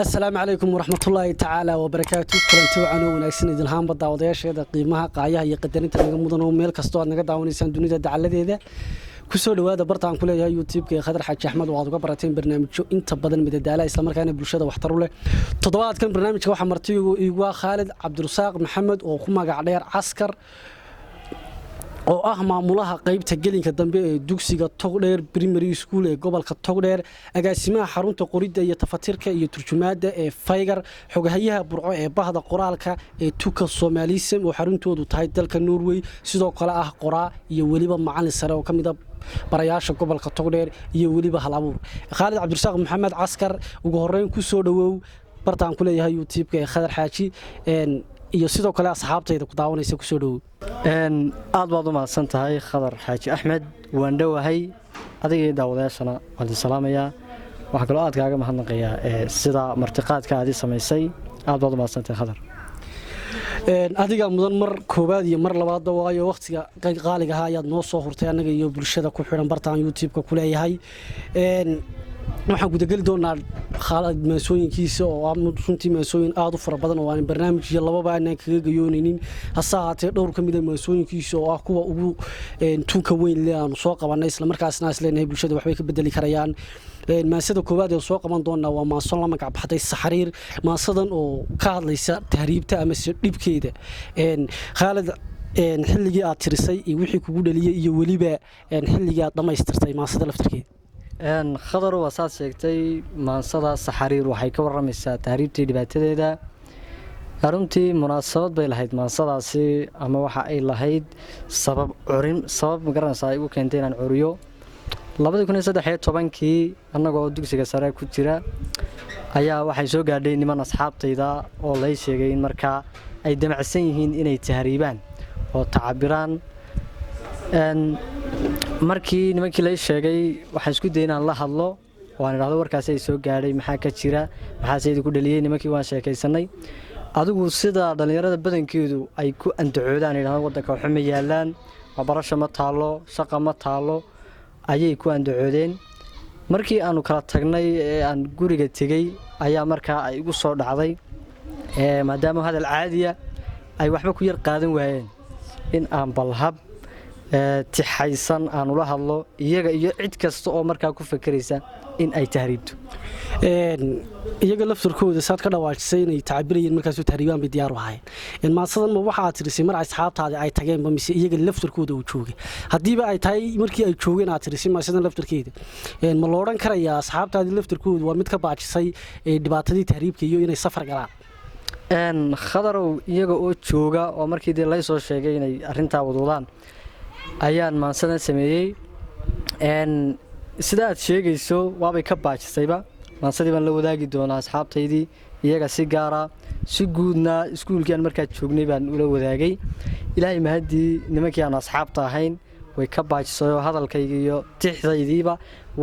السلام عليكم ورحمة الله تعالى وبركاته كلنتي وعنا وناكسن إذن هام بداودياشيدا qiimaha qaayaha iyo qadarinta naga mudan meel kasto aad naga daawanaysaan dunida dacaladeeda ku soo dhawaada bartaan ku leeyahay YouTube-ka Khadar Xaaji Axmed oo aad uga barateen barnaamijyo inta badan midadaala isla markaana bulshada waxtar u leh toddobaadkan barnaamijka waxa martigu igu Khalid Cabdirasaaq Maxamed oo ku magac dheer Askar oo ah maamulaha qaybta gelinka dambe ee dugsiga Togdheer Primary School ee gobolka Togdheer agaasimaha xarunta qorida iyo tafatirka iyo turjumaada ee Faygar xogahayaha burco ee bahda qoraalka ee Tuka Soomaalism oo xaruntoodu tahay dalka Norway sidoo kale ah qoraa iyo waliba macallin sare oo kamid ah barayaasha gobolka Togdheer iyo waliba hal-abuur Khalid Cabdirasaaq Maxamed Askar ugu horeyn ku soo dhawow bartaan ku leeyahay YouTube-ka ee Khadar Xaaji iyo sidoo kale asxaabtayda ku daawanaysa ku soo dhawow aad baad u mahadsan tahay Khadar Xaaji Axmed waan dhawahay adiga daawadayaashana waan salaamayaa waxa kale aad kaaga mahadnaqayaa sida martiqaadka aad samaysay aad baad u mahadsan tahay Khadar adiga mudan mar koobaad iyo mar labaad waayo waqtiga qaaliga ah ayaad noo soo hurtay anaga iyo bulshada ku xiran bartaan YouTube-ka ku leeyahay waxaan guda gali doonaa Khalid maasooyinkiisa oo runtii maasooyin aad u fara badan oo aan barnaamij iyo lababa aan kaga gayoonaynin hasa haatee dhowr kamid ah maasooyinkiisa oo ah kuwa ugu tunka weyn leh aan soo qabanay isla markaasna isleenahay bulshada waxbay ka bedeli karayaan maasada koobaad ee soo qaban doonaa waa maason la magac baxday Saxariir maasadan oo ka hadlaysa tahriibta ama dhibkeeda Khalid xilligii aad tirisay iyo wixii kugu dhaliyay iyo waliba xilligii aad dhameystirtay maasada laftirkeeda Khadar waa saad sheegtay maansada Saxariir waxay ka waramaysaa taariikhtii dhibaatadeeda runtii munaasabad bay lahayd maansadaasi ama waxa ay lahayd sabab magaranaysaa ay u keentay inaan curiyo 2013kii annagoo dugsiga sare ku jira ayaa waxay soo gaadhay niman asxaabtayda oo la sheegay in markaa ay damacsan yihiin inay tahriibaan oo tacabiraan markii nimankii la sheegay waxaan isku dayay inaan la hadlo oo aan raado warkaas ay soo gaadhay maxaa ka jira maxaa sayid ku dhaliyay nimankii waan sheekaysanay adigu sida dhalinyarada badankeedu ay ku andacoodaan inaan wadanka waxa ma yaalaan barasho ma taalo shaqo ma taalo ayay ku andacoodeen markii aanu kala tagnay ee aan guriga tagay ayaa markaa ay igu soo dhacday maadaama hadal caadiya ay waxba ku yar qaadan waayeen in aan balhab tixaysan aan ula hadlo iyaga iyo cid kasta oo markaa ku fakaraysa in ay tahriibto iyaga laftirkooda saad ka dhawaajisay inay tacabirayeen markaas oo tahriibaan bay diyaar u ahaayeen maasadan ma waxa aad tirisay mar asxaabtaada ay tageen ba mise iyaga laftirkooda uu joogay hadiiba ay tahay markii ay joogeen aad tirisay maasadan laftirkeeda ma loo oran karayaa asxaabtaadii laftirkooda waa mid ka baajisay dhibaatadii tahriibka iyo inay safar galaan Khadarow iyaga oo jooga oo markii la soo sheegay inay arinta wadudaan ayaan maansadan sameeyay sida aad sheegayso waabay ka baajisayba maansadii baan la wadaagi doonaa asxaabtaydii iyaga si gaara si guudna iskuulkii aan markaa joognay baan ula wadaagay ilaahay mahadii nimankii aan asxaabta ahayn way ka baajisay hadalkayga iyo tixdaydiiba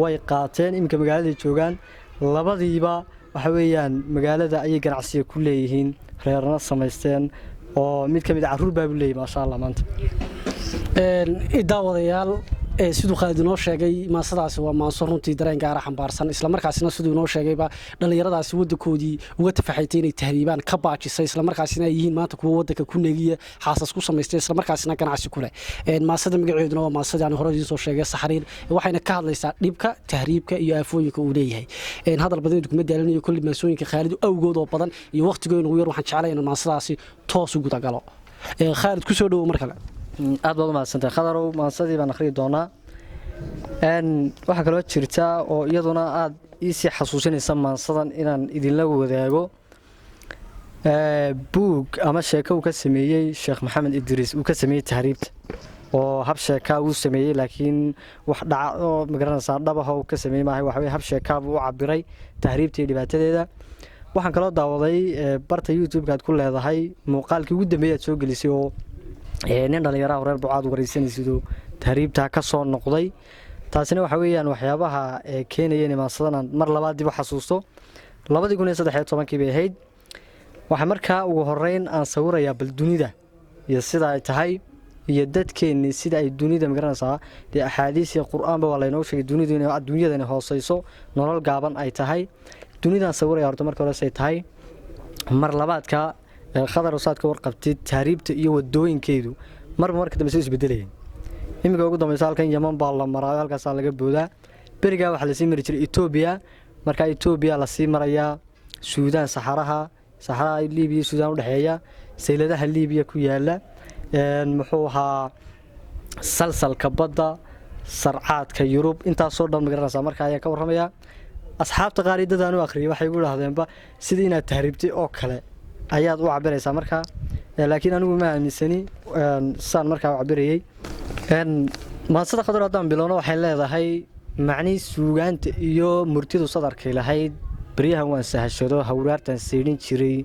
way qaateen imka magaalada joogaan labadiiba waxa weeyaan magaalada ayay ganacsiga ku leeyihiin reerna samaysteen oo mid kamid ah caruur baa leeyahay ma sha Allah maanta daawadayaal sidoo Khalid inoo sheegay maasadaasi waa maaso runtii dareen gaar ah xambaarsan isla markaasina sidoo inoo sheegayba dhalinyaradaasi wadankoodii uga tafaxaytay inay tahriibaan ka baajisay isla markaasina ay yihiin maanta kuwa wadanka ku neegiya xaasas ku samaystay isla markaasina ganacsi ku leh maasada magaceeduna waa maasada aan hore soo sheegay Saxariir waxayna ka hadlaysaa dhibka tahriibka iyo aafooyinka uu leeyahay hadal badan kuma daalanayo kulli maasooyinka Khalid awgood oo badan iyo waqtigoon ugu yar waxaan jeclahay in maasadaasi toos ugu dagalo Khalid ku soo dhaw mar kale aad baad u mahadsantahay Khadarow maasadii baan akhri doonaa waxa kale oo jirta oo iyaduna aad isi xasuusinaysa maasadan inaan idin la wadaago book ama sheeko uu ka sameeyay Sheekh Maxamed Idris uu ka sameeyay tahriibta oo hab sheeka uu sameeyay laakiin wax dhaca oo magaranaysa dhabaha uu ka sameeyay maahay waxa way hab sheeka uu cabiray tahriibtii dhibaatadeeda waxaan kala daawaday barta YouTube-ka aad ku leedahay muuqaalkii ugu dambeeyay soo gelisay oo nin dhalinyaro reer Bucaad wareysanaysido tahriibta ka soo noqday taasina waxa weeyaan waxyaabaha keenayeen maasadan mar labaad dib u xasuusto 2013kii bay ahayd waxa markaa ugu horeyn aan sawirayaa bal dunida iyo sida ay tahay iyo dadkeenni sida ay dunida magaranaysaa axaadiis iyo quraanba waa la inoo sheegay dunida inay hooseyso nolol gaaban ay tahay dunidaan sawiraya horta marka hore say tahay mar labaadka khadar saad ka warqabtid tahriibta iyo wadooyinkeedu marka dambe soo isbedelayeen imiga ugu dambaysa halkan Yemen baa la maraa halkaas laga boodaa beriga waxa la sii mari jiray Ethiopia marka Ethiopia la sii marayaa Suudaan Saharaha Liibiya Suudaan u dhaxeeya sayladaha Liibiya ku yaala muxuu ahaa salsalka badda sarcaadka Yurub intaas soo dhan magaranaysa marka ayaa ka waramaya asxaabta qaaridadaan u akhriyay waxay ugu dhahdeenba sidii inaad tahriibtay oo kale ayaad u cabiraysaa marka laakiin anigu ma aaminsani saan marka u cabirayay maansada khadar hadaan bilowno waxay leedahay macni suugaanta iyo murtidu sadarkay lahayd bariyahan waan sahashado hawraartan seedin jiray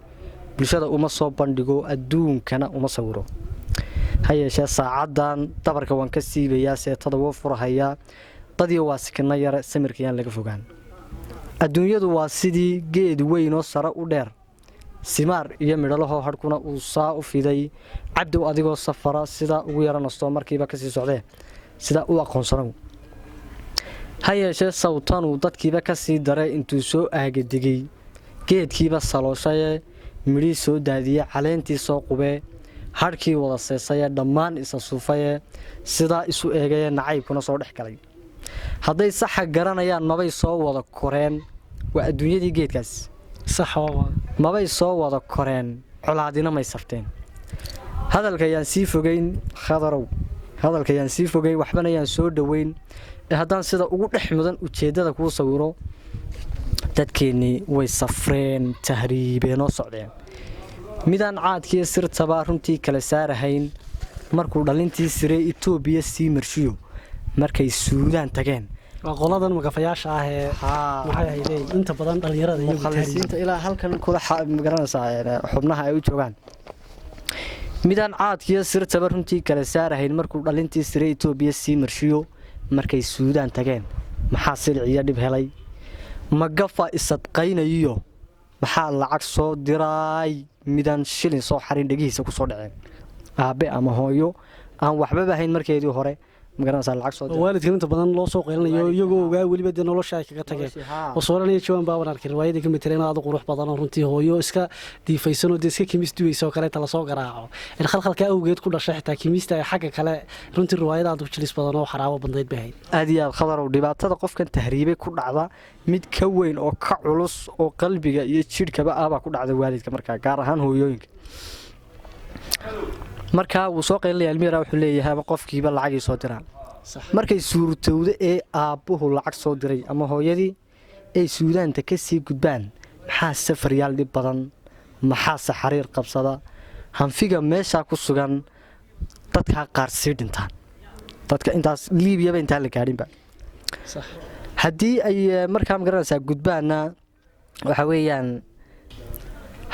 bulshada uma soo bandhigo adduunkana uma sawiro hayeeshee saacadan dabarka waan ka siibayaa seetada woo furahaya dadii waa sikina yar samirkayaan laga fogaan adduunyadu waa sidii geed weyn oo sare u dheer simaar iyo midhalaho hadhkuna uu saa u fiday cabdi adigoo safara sida ugu yaranasto markiiba ka sii socdee sida u aqoonsanow hayeeshee sawtanu dadkiiba ka sii daray intuu soo aagadigay geedkiiba salooshaye midhii soo daadiyey caleentii soo qubee hadhkii wada seesayee dhammaan isa suufaye sidaa isu eegayee nacaybkuna soo dhex galay hadday saxa garanayaan mabay soo wada koreen waa adduunyadii geedkaas mabay soo wada koreen colaadina may safteen hadalkayaan sii fogeyn khadarow hadalkayaan sii fogeyn waxbana ayaan soo dhaweyn haddaan sida ugu dhex mudan ujeeddada kuu sawiro dadkeennii way safreen tahriibeen oo socdeen midaan caadkiiyo sirtaba runtii kala saarahayn markuu dhalintii siray Ethiopia sii marshiyo markay Suudaan tageen qoladan magafayaasha ah ee maxay ahaydeen inta badan dhalinyarada iyo khaliisiinta ilaa halkan kula magaranaysaa xubnaha ay u joogaan midaan caadkiiyo sirtaba runtii kala saarahayn markuu dhalintii siray Ethiopia sii marshiyo markay Suudaan tageen maxaa silciya dib helay magafa isadqaynayo maxaa lacag soo diray midaan shilin soo xarin dhagihiisa ku soo dhaceen aabe ama hooyo aan waxba bahayn markeedii hore magaranaysaa lacag soo diray waalidka inta badan loo soo qeylanayo iyagoo ogaa waliba de nolosha ay kaga tageen oo sooranaya jawaan baa arkay riwaayada ka meteleen aad qurux badan oo runtii hooyo iska diifaysan oo iska kimist duwayso kale ta la soo garaaco in khalkhalka awgeed ku dhashay xitaa kimista ay xagga kale runtii riwaayada aad u jilis badan oo xaraabo bandeed bahay aad iyo khadar oo dhibaatada qofkan tahriibay ku dhacda mid ka weyn oo ka culus oo qalbiga iyo jidhkaba aaba ku dhacda waalidka marka gaar ahaan hooyooyinka marka uu soo qeylay Almira wuxuu leeyahay qofkiiba lacag soo diraa markay suurtowda ee aabuhu lacag soo diray ama hooyadii ay Suudaanta ka sii gudbaan maxaa safaryaal dib badan maxaa xariir qabsada hanfiga meesha ku sugan dadka qaar sii dhintaan dadka intaas Liibiya inta la gaadhinba صح haddii ay markaa magaranaysaa gudbaana waxa weeyaan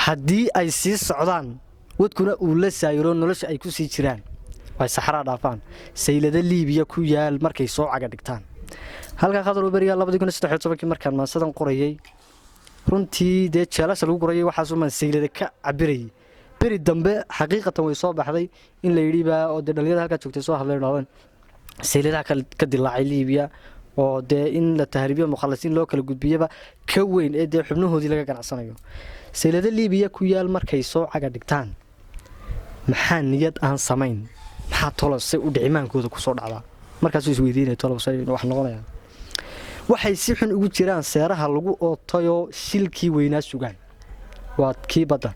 haddii ay sii socdaan wadkuna uu la saayiro nolosha ay ku sii jiraan way saxara dhaafaan saylada Liibiya ku yaal markay soo caga dhigtaan halka khadar u bariga 2013 markaan maasadan qorayay runtii de jeelasha lagu qorayay waxa soo man saylada ka cabiray bari dambe xaqiiqatan way soo baxday in la yiri baa oo dhalinyarada halka joogtay soo hadleen saylada ka dilaacay Liibiya oo de in la tahriibiyo mukhalasiin loo kala gudbiyaba ka weyn ee de xubnahoodii laga ganacsanayo saylada Liibiya ku yaal markay soo caga dhigtaan maxaa niyad aan samayn maxaa tolosay u dhicimaankooda ku soo dhacda markaas uu isweydiinay tolosay wax noqonaya waxay si xun ugu jiraan seeraha lagu ootayo shilkii weynaa sugan waa kii badda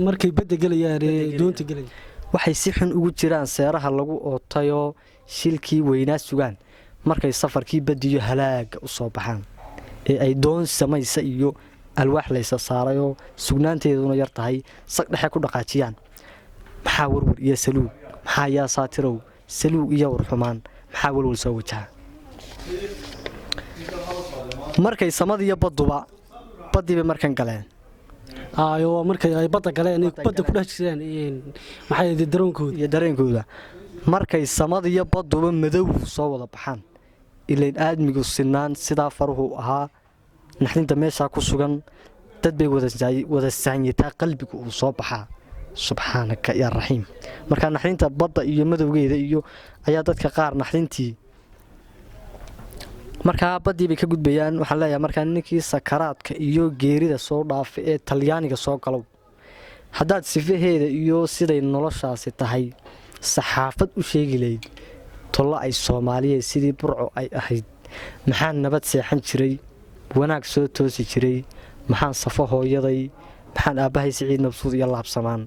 markay badda galayaan doonta galay waxay si xun ugu jiraan seeraha lagu ootayo shilkii weynaa sugan markay safarkii badiyo halaaga u soo baxaan ee ay doon samaysa iyo alwaax laysa saarayo sugnaanteeduna yar tahay saq dhexe ku dhaqaajiyaan maxaa warwar iyo saluug maxaa yaa saatirow saluug iyo warxumaan maxaa walwal soo wajaha markay samad iyo badduba badiba markan galeen ayo markay ay badda galeen badda ku dhaajireen maxay dareenkooda markay samad iyo badduba madow soo wada baxaan ileen aadmigu sinaan sidaa faruhu ahaa naxdinta meesha ku sugan dad bay wada saanyitaa qalbigu uu soo baxaa subxaanaka yaa raxiim marka naxdinta badda iyo madowgeeda iyo ayaa dadka qaar naxdintii markaa baddii bay ka gudbayaan. waxaan leeyahay markaa ninkii sakaraadka iyo geerida soo dhaafay ee talyaaniga soo galow, haddaad sifaheeda iyo siday noloshaasi tahay saxaafad u sheegi lahayd, tollo ay soomaaliyeed sidii burco ay ahayd, maxaan nabad seexan jiray, wanaag soo toosi jiray, maxaan safo hooyaday, maxaan aabbahay siciid nabsuud iyo laabsamaan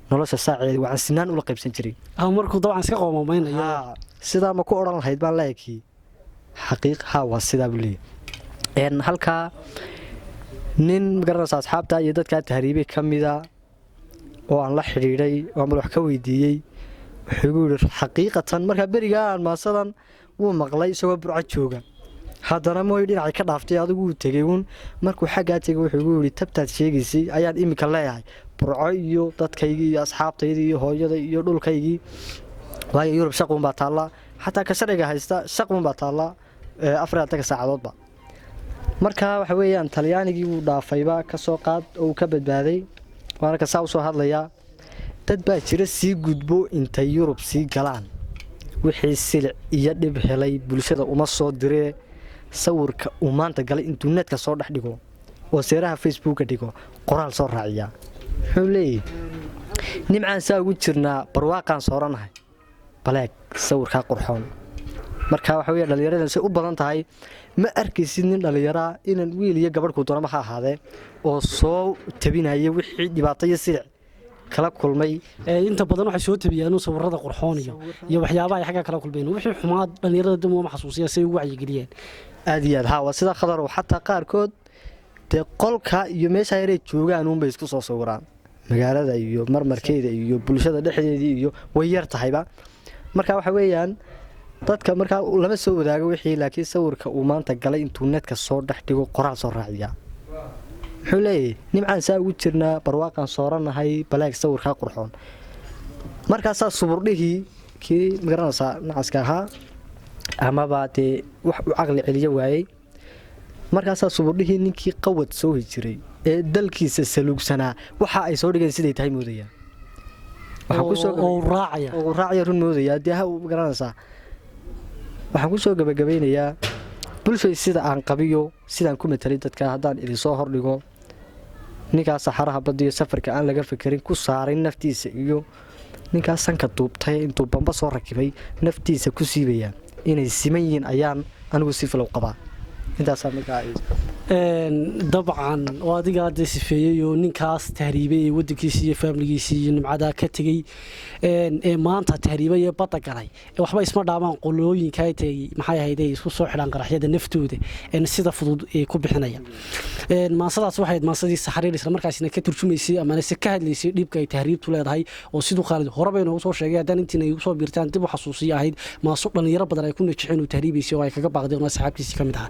nolosha saaceeda waxaan sinaan ula qaybsan jiray. markuu dabcan iska qoomamaynaya sidaa ma ku odhan lahayd baan leekii xaqiiq waa sidaa buu leeyahay. halkaa nin magaranaysa asxaabta iyo dadkaa tahriibay ka mida oo aan la xidhiidhay oo aan wax ka weydiiyey, wuxuu igu yidhi xaqiiqatan markaa berigaan maasadan wuu maqlay isagoo burco jooga, haddana mooy dhinacay ka dhaaftay adigu wuu tegey uun. markuu xaggaa tegay wuxuu igu yidhi tabtaad sheegaysay ayaan iminka leeyahay, burco iyo dadkaygii iyo asxaabtaydii iyo hooyaday iyo dhulkaygii, waayo yurub shaquun baa taallaa, xataa ka sharciga haysta shaquun baa taallaa 24 saacadoodba. markaa waxa weeyaan talyaanigii wuu dhaafayba ka soo qaad oo uu ka badbaaday. waana kasaa u soo hadlayaa, dad baa jira sii gudbo intay yurub sii galaan, wixii silic iyo dhib helay bulshada uma soo diree, sawirka uu maanta galay intuu netka soo dhex dhigo oo seeraha facebooka dhigo qoraal soo raaciyaa. wuxuu leeyahay nimcaan saa ugu jirnaa barwaaqaan sooranahay, baleeg sawirkaa qurxoon. marka waxa weeye dhallinyaradan say u badan tahay, ma arkaysid nin dhallinyaraa inaan wiil iyo gabadhku doonama ha ahaadee oo soo tabinaya wixii dhibaato iyo silic kala kulmay. inta badan waxay soo tabiyaan sawirada qurxoon iyo waxyaabaha ay xagga kala kulmeen, wixii xumaad dhallinyarada dib uma xasuusiya say ugu wacyigeliyeen. aad iyo aad waa sida khadar oo xataa qaarkood dee qolka iyo meesha yaray joogaan uunbay isku soo sawiraan, magaalada iyo marmarkeeda iyo bulshada dhexdeedii iyo way yar tahayba. marka waxa weeyaan dadka markaa lama soo wadaago wixii, laakiin sawirka uu maanta galay intuu netka soo dhex dhigo qoraal soo raaciyaa. wuxuu leeyahay nimcaan saa ugu jirnaa barwaaqaan sooranahay, baleeg sawirkaa qurxoon. markaasaa suburdhihii kii magaranaysaa nacaska ahaa amaba dee wax uu caqli celiyo waayey, markaasaa suburdhihii ninkii qawad soo hijiray ee dalkiisa saluugsanaa waxa ay soo dhigeen siday tahay moodayaan. raacaya run moodayaa dee magaranaysaa. waxaan ku soo gabagabaynayaa bulshay sida aan qabiyo sidaan ku matalay dadka haddaan idinsoo hordhigo, ninkaas saxaraha badiyo safarka aan laga fikerin ku saaray naftiisa iyo ninkaas sanka duubtay intuu bamba soo rakibay naftiisa ku siibaya inay siman yihiin ayaan anigu si filow qabaa. intaasaa markaa dabcan oo adigaa dee sifeeyey oo ninkaas tahriibay ee wadankiisii iyo faamiligiisii iyo nimcadaa ka tegey ee maanta tahriibay ee badda galay waxba isma dhaamaan qolooyinka ay tahay maxay ahayd ay isku soo xidhaan qaraxyada naftooda sida fudud ee ku bixinaya. maasadaas waxay ahayd maasadii saxariir isla markaasina ka turjumaysay ama se ka hadlaysay dhibka ay tahriibtu leedahay oo siduu Khaalid horeba inuu soo sheegay haddaan intiina igu soo biirtaan dib u xasuusiyo ahayd maaso dhalinyaro badan ay ku najixeen oo tahriibaysay oo ay kaga baaqdeen oo asxaabtiisii ka mid ahaa.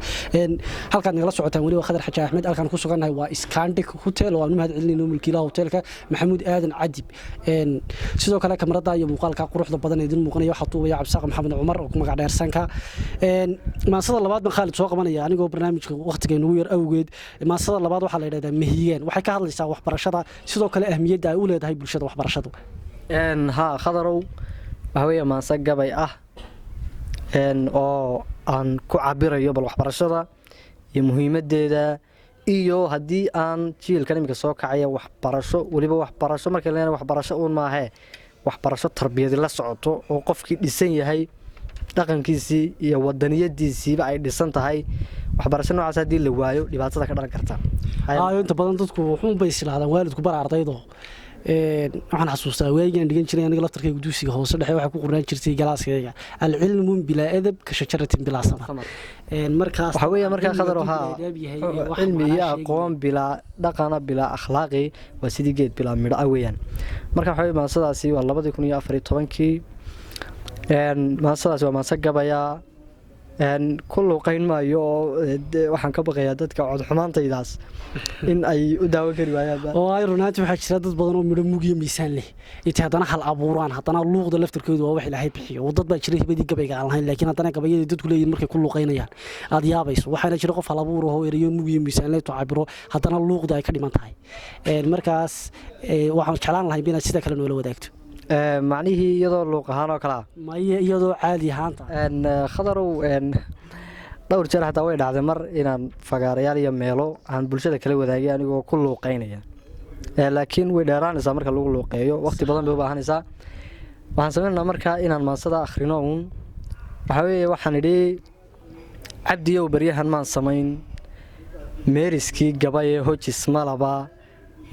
halkaan nagala socotaan waliba Khadar Xaji Axmed, halkaan ku sugannahay waa Scandic Hotel oo aan mahad celinayno mulkiilaha hotelka Maxamuud Aadan Cadib. sidoo kale kamarada iyo muuqaalka quruxda badan ee idin muuqanaya waxa tuubaya Cabsaaq Maxamed Cumar oo magac dheer sanka. maasada labaad ban Khaalid soo qabanaya anigoo barnaamijka waqtigeena ugu yar awgeed. maasada labaad waxa la yiraahdaa Mahiyeen, waxay ka hadlaysaa waxbarashada sidoo kale ahmiyadda ay u leedahay bulshada waxbarashadu. Khadarow waxa weeye maasa gabay ah oo aan ku cabirayo bal waxbarashada iyo muhiimadeeda, iyo haddii aan jiilkan imika soo kacaya waxbarasho waliba waxbarasho markay leeyahay waxbarasho uun maahe waxbarasho tarbiyad la socoto oo qofkii dhisan yahay dhaqankiisii iyo wadaniyadiisiiba ay dhisan tahay. waxbarasho noocaas haddii la waayo dhibaatada ka dhalan karta. inta badan dadku wuxuu bay islaahdaan waalidku bar ardaydo waxaan xasuustaa waagaan dhigan jiray aniga laftarkayga dugsiga hoose dhexe waxa ku qornaan jirtay galaaskayga al-cilmu bilaa adab ka shajaratin bilaa samar. markaas waxa weeye markaa Khadar cilmi iyo aqoon bilaa dhaqana bilaa akhlaaqi waa sidii geed bilaa midho weeyaan. marka waxa weeye maasadaasi waa 2014 maasadaasi waa maasa gabaya kullu qayn maayo waxaan ka baqayaa dadka cod xumaantaydaas in ay u daawo kari waayaan oo ay runtii waxa jira dad badan oo midho mugiyo miisaan leh inta haddana hal abuuraan haddana luuqda laftarkeedu waa wax Ilaahay bixiyo oo dad baa jira hibadii gabayga aan lahayn laakiin haddana gabayada dadku leeyihiin markay ku luuqaynayaan aad yaabayso. waxaana jira qof hal abuur oo erayo mugiyo miisaan leh cabiro haddana luuqda ay ka dhiman tahay. markaas waxaan jeclaan lahayn inaad sida kale noola wadaagto macnihii iyadoo luuq ahaan oo kala ma iyadoo caadi ahaanta Khadarow dhowr jeer xataa way dhacday mar inaan fagaarayaal iyo meelo aan bulshada kala wadaagay anigoo ku luuqeynaya laakiin way dheeraanaysaa marka lagu luuqeeyo waqti badan bay u baahanaysaa waxaan sameynaa markaa inaan maansada akhrino uun waxaa weeye waxaan idhi cabdiyow baryahan maan samayn meeriskii gabayee hojis malaba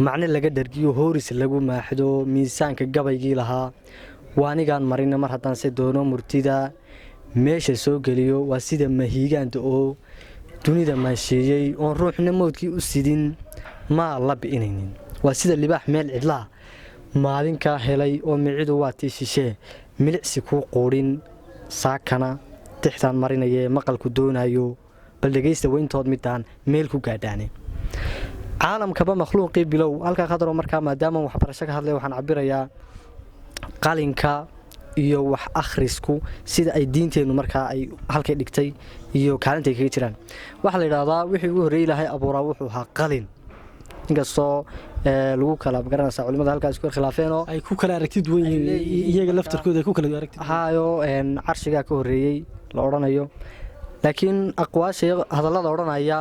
macne laga dhargiyo hooris lagu maaxdo miisaanka gabaygii lahaa waa anigaan marina mar haddaan se doono murtida meesha soo geliyo waa sida mahiigaanta oo dunida maansheeyey oon ruuxna mowdkii u sidin maa la bi'inaynin waa sida libaax meel cidlaa maalinkaa helay oo micidu waa tii shishee milicsi kuu quudhin saakana tixtaan marinayee maqalku doonayo bal dhegaysta weyntood midaan meel ku gaadhaane caalamkaba makhluuqii bilow halkaa qadaroo markaa maadaama waxbarasho ka hadlay waxaan cabirayaa qalinka iyo wax akhrisku sida ay diinteennu markaa ay halkay dhigtay iyo kaalintay kaga jiraan waxaa la yidhaahdaa wixii ugu horreeyey ilaahay abuuraa wuxuu ahaa qalin inkastoo lagu kala magaranaysaa culimada halkaas ku khilaafeenoo ay ku kala aragti duwan yihiin iyaga laftarkooda ay ku kala aragti haayo carshigaa ka horreeyey la odhanayo laakiin aqwaasha hadallada odhanaya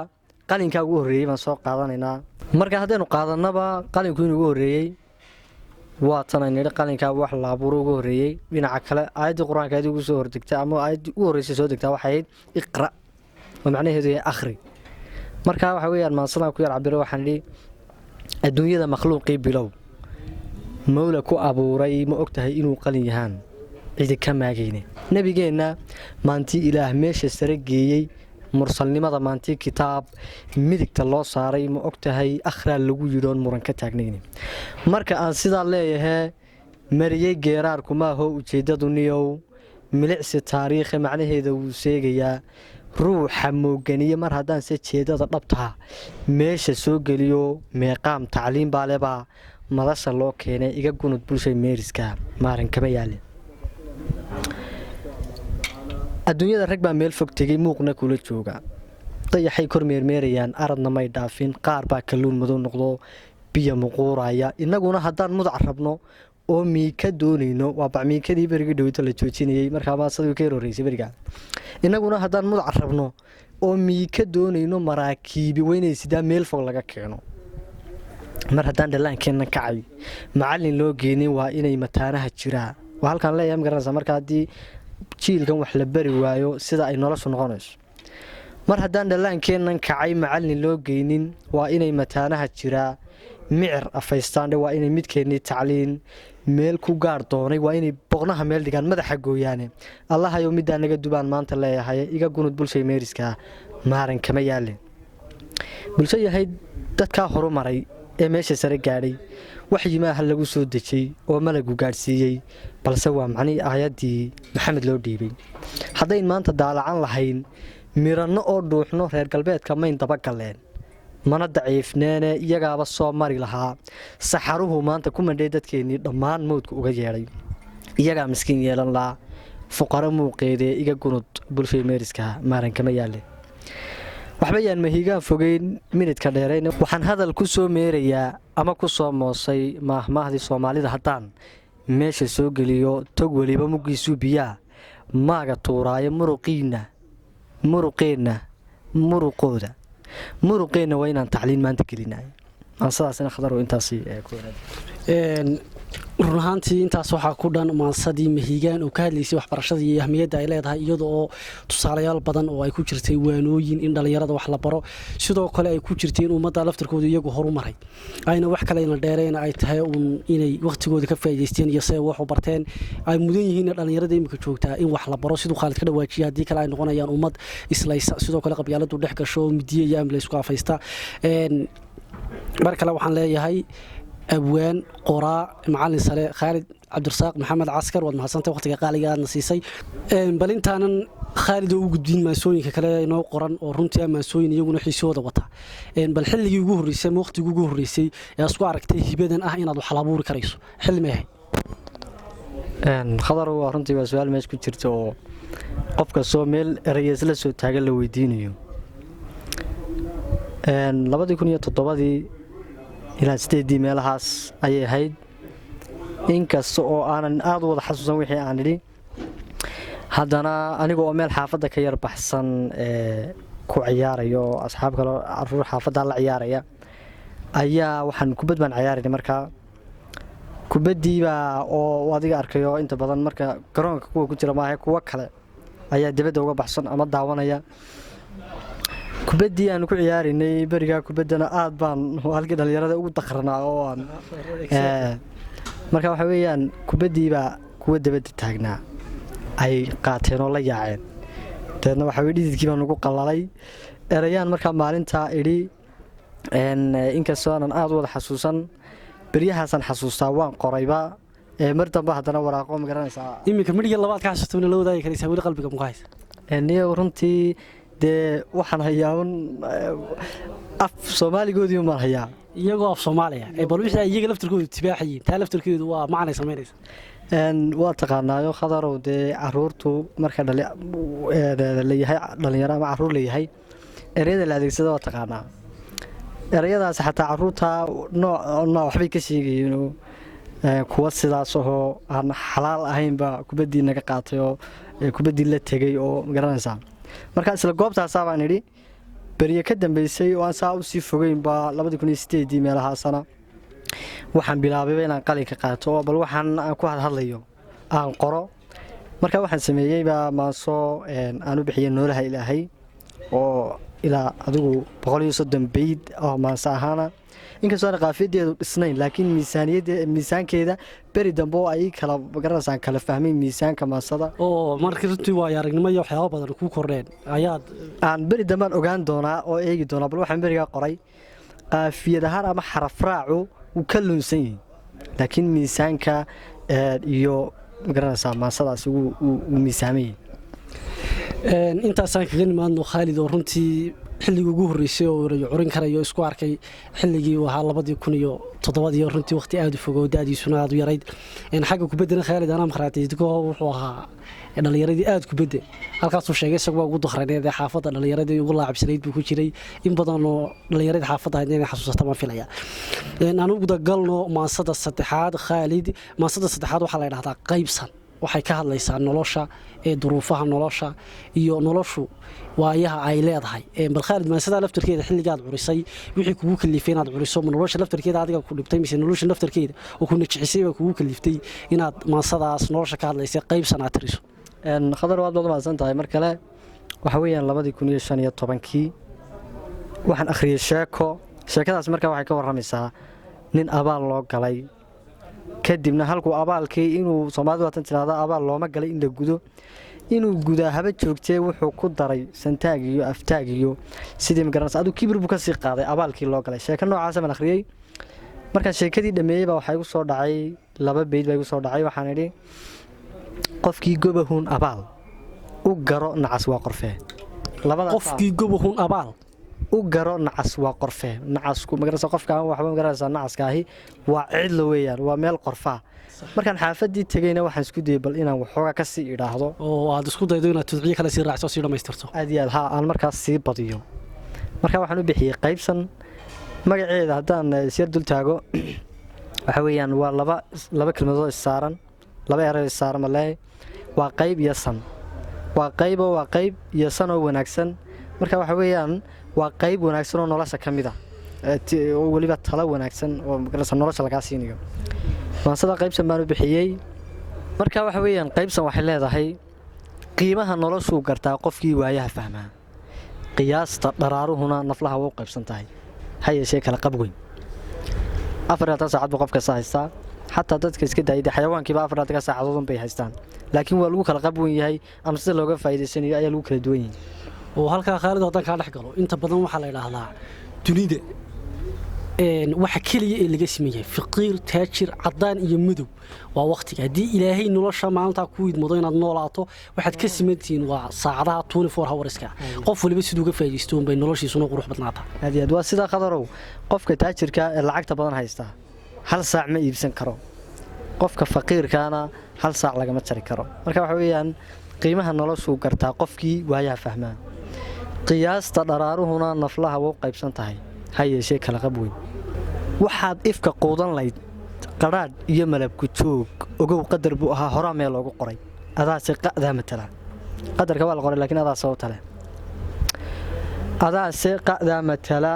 qalinkaa ugu horreeyey baan soo qaadanaynaa marka haddaynu qaadannaba qalinku inuu ugu horreeyey waa tan aynu nidhi qalinkaa wax la abuuro ugu horreeyey dhinaca kale aayaddii qur-aanka aad ugu soo hordegta ama aayaddii ugu horreysay soo degtaa waxay ahayd iqra' oo macnaheedu yahay akhri markaa waxa weeyaan maansadaan ku yar cabiro waxaan idhi adduunyada makhluuqii bilow mawla ku abuuray ma og tahay inuu qalin yahaan cidi ka maagayne nebigeenna maantii ilaah meesha sare geeyey mursalnimada maantii kitaab midigta loo saaray ma og tahay akhraa lagu yidhoon muran ka taagnayne marka aan sidaa leeyahee mariyey geeraarku maahoo ujeeddadu niyow milicsi taariikhi macnaheeda wuu sheegayaa ruuxa mooganiye mar haddaanse jeedada dhabtaa meesha soo geliyo meeqaam tacliin baa lebaa madasha loo keenay iga gunud bulshay meeriska maaran kama yaale adduunyada rag baa meel fog tegey muuqna kula jooga dayaxay kor meermeerayaan aradna may dhaafin qaar baa kalluun madow noqdo biyo muquuraya innaguna haddaan mudac rabno oo miika doonayno waa bacmiikadii berigii dhaweyto la joojinayey markaa maasadii ka horreysay berigaa innaguna haddaan mudac rabno oo miika doonayno maraakiibi weynay sidaa meel fog laga keeno mar haddaan dhallaankeenna kacay macallin loo geenin waa inay mataanaha jiraa waa halkaan leeyahay ma garanaysaa marka haddii jiilkan wax la bari waayo sida ay noloshu noqonayso mar haddaan dhallaankeennan kacay macallin loo geynin waa inay mataanaha jiraa micir afaystaandhe waa inay midkeennii tacliin meel ku gaar doonay waa inay boqnaha meel dhigaan madaxa gooyaane allahayow middaa naga dubaan maanta leeyahay iga gunud bulshay meeriska maaran kama yaale bulsho yahay dadkaa horumaray ee meesha sare gaadhay waxyimaaha lagu soo dejay oo malagu gaadhsiiyey balse waa macnihii aayaddii maxamed loo dhiibay haddayn maanta daalacan lahayn miranno oo dhuuxno reer galbeedka mayn dabagaleen mana daciifneene iyagaaba soo mari lahaa saxaruhu maanta ku mandhay dadkeennii dhammaan mowdka uga yeedhay iyagaa miskiin yeelan lahaa fuqaro muuqeedee iga gunud bulshay meeriska maaran kama yaale waxba yaan mahiigaan fogeyn minidka dheerayn waxaan hadal ku soo meerayaa ama ku soo moosay maahmaahdii soomaalida haddaan meesha soo geliyo tog weliba muggiisuu biyaa maaga tuuraayo muruqooda muruqeenna waa inaan tacliin maanta gelinayo maansadaaina khadaro intaasi run ahaantii intaas waxaa ku dhan maansadii mahiigaan oo ka hadlaysay waxbarashada iyo ahmiyadda ay leedahay iyada oo tusaalayaal badan oo ay ku jirtay waanooyin in dhallinyarada wax la baro sidoo kale ay ku jirtay in ummadda laftarkooda iyagu horumaray ayna wax kalena dheereen ay tahay uun inay wakhtigooda ka faa'iidaysteen iyo se wax u barteen ay mudan yihiin dhallinyarada imika joogtaa in wax la baro siduu khaalid ka dhawaajiya haddii kale ay noqonayaan ummad islaysa sidoo kale qabyaaladu dhex gasho midiye iyo amla isku afaysta mar kale waxaan leeyahay abwaan qoraa macallin sare khaalid cabdirasaaq maxamed caskar waad mahadsantay waqtiga qaaliga aadna siisay bal intaanan khaalid oo u gudbin maasooyinka kale inoo qoran oo runtii maasooyin iyaguna xiisooda wata bal xilligii ugu horreysay ama waqtigii ugu horreysay ee isku aragtay hibadan ah inaad wax abuuri karayso xilli ma yahay khadar waa runtii waa su-aal meesha ku jirta oo qofka soo meel erayees la soo taagan la weydiinayo 2007 ilaa 8 meelahaas ayay ahayd inkasta oo aanan aad u wada xasuusan wixii aan idhi haddana aniga oo meel xaafadda ka yar baxsan ku ciyaarayo asxaab kale caruur xaafadda la ciyaaraya ayaa waxaan kubad baan ciyaarayay markaa kubaddiiba oo adiga arkayo inta badan marka garoonka kuwa ku jira maaha kuwa kale ayaa dibadda uga baxsan ama daawanaya kubaddii aan ku ciyaaraynay berigaa kubaddana aad baan halkii dhalinyarada ugu daqranaa oo aan marka waxa weeyaan kubaddiiba kuwa dibadda taagnaa ay qaateen oo la yaaceen deedna waxa weye dhididkii baan ugu qalalay erayaan markaa maalintaa idhi inkastoo aanan aad u wada xasuusan beryahaasaan xasuustaa waan qorayba mar dambe haddana waraaqo ma garanaysaa iminka midhiga labaad ka xasuustona la wadaagi karaysaa weli qalbiga muku haysa niyo runtii dee waxaan hayaa af soomaaligoodii umaan hayaa iyagoo af soomaaliya bal wixii iyaga laftarkoodu tibaaxayiin taa laftarkeedu waa macnay samaynaysa waa taqaanaayo khadarow dee caruurtu marka layahay dhalinyaro ama caruur layahay ereyada la adeegsada waa taqaanaa ereyadaas xataa caruurta nooc waxbay ka sheegayeen kuwa sidaas ahoo aan xalaal ahaynba kubaddii naga qaatay oo kubaddii la tegay oo magaranaysaa marka isla goobtaasaa baan idhi beriye ka dambeysay oo aan saa u sii fogeynba 2008 meelahaasana waxaan bilaabayba inaan qalinka qaato oo bal waxaan aan ku hadlayo aan qoro marka waxaan sameeyeyba maansoo aan u bixiyay noolaha ilaahay oo ilaa adigu 130 bayd oo maanso ahaana inkastoo aan qaafiyadeedu dhisnayn laakiin miisaankeeda beri dambe oo ay kala garanaysaa kala fahmay miisaanka maansada oo markii runtii waa aragnimo iyo waxyaabo badan ku kordheen ayaad aan beri dambe aan ogaan doonaa oo eegi doonaa bal waxaan beriga qoray qaafiyad ahaan ama xaraf raacu uu ka lunsan yahay laakiin miisaanka iyo garanaysaa maansadaas uu miisaamay intaasaan kaga nimaadno Khalid oo runtii xilligii ugu horeysay oo curin karayo isku arkay xilligii uu ahaa 2007 iyo runtii waqti aad u fog oo daadiisuna aad u yarayd xagga kubaddana Khalid ana marxaatiidko wuxuu ahaa dhalinyaradii aad kubadda halkaas uu sheegay isagoo ugu dakhraneed xaafadda dhalinyaradii ugu laacibsanayd buu ku jiray in badan oo dhalinyarada xaafadda ay xasuusata ma filaya aanu ugu dagalno maansada saddexaad Khalid maansada saddexaad waxa la yiraahdaa qaybsan waxay ka hadlaysaa nolosha duruufaha nolosha iyo noloshu waayaha ay leedahay bal Khalid maansada laftarkeeda xilligaad curisay wixii kugu kalifay inaad curiso nolosha laftarkeeda adiga ku dhibtay mise nolosha laftarkeeda oo ku nacisay kugu kaliftay inaad maansadaas nolosha ka hadlaysay qaybsan aad tiriso khadar waad maasan tahay mar kale waxa weeyaan 2015 waxaan akhriyay sheekadaas markaa waxay ka waramaysaa nin abaal loo galay kadibna halkuu abaalkii inuu Soomaalidu waatan tiraahdo abaal looma galay in la gudo inuu gudaa haba joogtay wuxuu ku daray santaag iyo aftaag iyo sidii magaranaysa adu kibir buu ka sii qaaday abaalkii loo galay sheeko noocaas aan akhriyay marka sheekadii dhameeyay baa waxa igu soo dhacay 2 bayd baa igu soo dhacay waxaan idhi qofkii gobahuun abaal u garo nacas waa qorfee qofkii gobahuun abaal u garo nacas waa qorfee nacasku magaranaysa qofka aan waxba magaranaysa nacaskaahi waa cidlo weeyaan waa meel qorfaa markaan xaafadii tagayna waxaan isku dayay bal inaan waxooga ka sii idhaahdo oo aad isku daydo inaad tudciye kala sii raacso si dhameystirto aad iyo aad aan markaas sii badiyo marka waxaan u bixiyay qaybsan magaceeda haddaan sir dul taago waxa weeyaan waa laba kelmadood saaran laba eray saaran malay waa qayb iyo san waa qayb iyo san oo wanaagsan marka waxa weeyaan waa qayb wanaagsan oo nolosha kamid ah oo waliba tala wanaagsan oo magaranaysa nolosha laga siinayo maansada qaybsan baan u bixiyay marka waxa weeyaan qaybsan waxay leedahay qiimaha noloshu gartaa qofkii waayaha fahmaa qiyaasta daraaruhuna naflaha waa qaybsan tahay hay'ashee kala qab weyn 4 saacad buu qofka saaysta حتى dadka iska daayay xayawaankiiba 4 saacadood bay haystaan laakiin waa lagu kala qabwan yahay ama sida looga faa'iideysanayo ayaa lagu kala duwan yahay oo halka Khalid hadan ka dhex galo inta badan waxa la yiraahdaa dunida waxa kaliya ee laga sameeyay faqiir taajir cadaan iyo madow waa waqtiga hadii ilaahay nolosha maanta ku idmado inaad noolaato waxaad ka simantiin waa saacadaha 24 hourska qof waliba sidoo uga faa'iideysto bay noloshiisuna qurux badnaata hadii waa sida qadarow qofka taajirka ee lacagta badan haysta hal saac ma iibsan karo qofka faqiirkaana hal saac laga ma jari karo marka waxa weeyaan qiimaha noloshu gartaa qofkii waayaa fahmaa qiyaasta daraaruhuna naflaha waa qaybsan tahay hay'ashee kala qab weyn waxaad ifka qoodan layd qaraad iyo malab ku joog ogow qadar buu ahaa hore meel loogu qoray adaas qada matala qadarka waa la qoray laakiin adaa sababta leh adaase qa'daa matala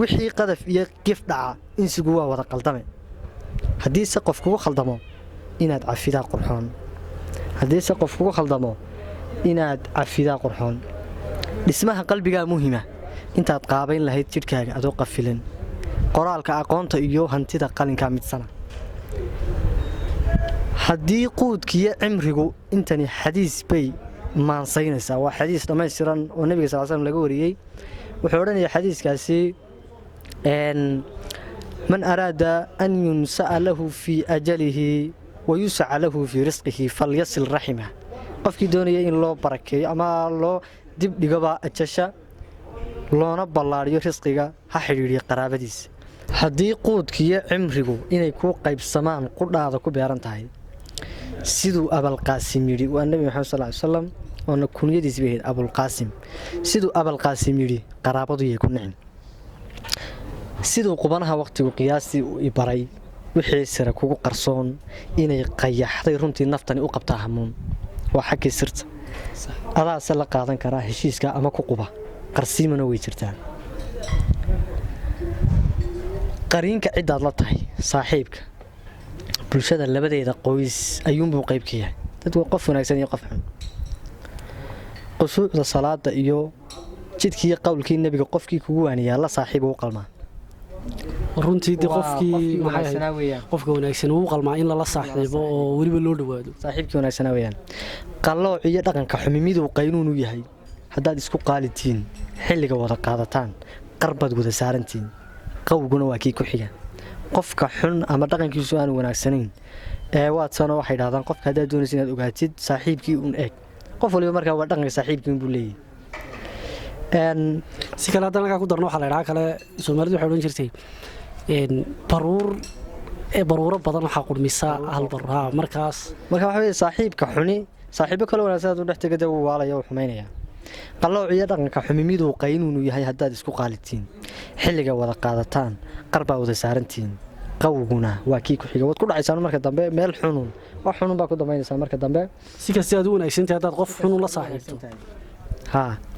wixii qadaf iyo gif dhaca insigu waa wada qaldame haddiise qof kugu khaldamo inaad cafidaa qurxoon haddiise qof kugu khaldamo inaad cafidaa qurxoon dhismaha qalbigaa muhiima intaad qaabayn lahayd jidhkaaga adoo qafilan qoraalka aqoonta iyo hantida qalinkaa midsana haddii quudkiiyo cimrigu intani xadiis bay maansaynaysaa waa xadiis dhammaystiran oo nebiga sal slam laga wariyey wuxuu odhanaya xadiiskaasi man araada an yunsa'a lahu fii ajalihi wayusaca lahu fii risqihi falyasil raximah qofkii doonaya in loo barakeeyo ama loo dibdhigoba ajasha loona ballaadhiyo risqiga ha xidhiidhiya qaraabadiisa haddii quudkiiyo cimrigu inay kuu qaybsamaan qudhaada ku beeran tahay siduu abalqaasim yidhi waa nebi maxamed sal ly slam oona kunyadiis bay ahayd abulqaasim siduu abalqaasim yidhi qaraabadu yay ku nicin siduu qubanaha wakhtigu qiyaastii u ibaray wixii sira kugu qarsoon inay qayaxday runtii naftani u qabtaa hamuun waa xaggii sirta adaase la qaadan karaa heshiiska ama ku quba qarsiimana way jirtaa qariinka ciddaad la tahay saaxiibka bulshada labadeeda qoys ayuunbuu qayb ka yahay dadku qof wanaagsan iyo qof xun qusuucda salaada iyo jidkiiyo qowlkii nebiga qofkii kugu waaniyaa la saaxiiba u qalmaa runtii de qofka wanaagsan uu qalmaa in lala saaxiibo oo weliba loo dhawaado saaxiibkii wanaagsanaa weyaan qallooc iyo dhaqanka xumi miduu qaynuun u yahay haddaad isku qaalitiin xilliga wada qaadataan qarbaad wada saarantiin qowguna waa kii ku xiga qofka xun ama dhaqankiisu aanu wanaagsanayn ee waadsanoo waxay dhahdaan qofka haddaad doonaysa inaad ogaatid saaxiibkii un eeg qof waliba markaa waa dhaqanka saaxiibkii unbuu leeyahy si kale haddana markaa ku darno waxaa la idhaha kale soomaalidu waxay odhan jirtay baruuro badan waxaa qurmisa hal baruur markaas marka waxa weye saaxiibka xuni saaxiibo kale wanaagsan hadduu dhex tegada wuu waalaya wuu xumaynaya qallooc iyo dhaqanka xumi miduu qaynuunu yahay haddaad isku qaalitiin xilliga wada qaadataan qarbaa wada saarantiin qowguna waa kii ku xiga waad ku dhacaysaan marka dambe meel xunun wax xunun baa ku dambaynaysaa marka dambe si kasta aad u wanaagsantahay haddaad qof xunun la saaxiibto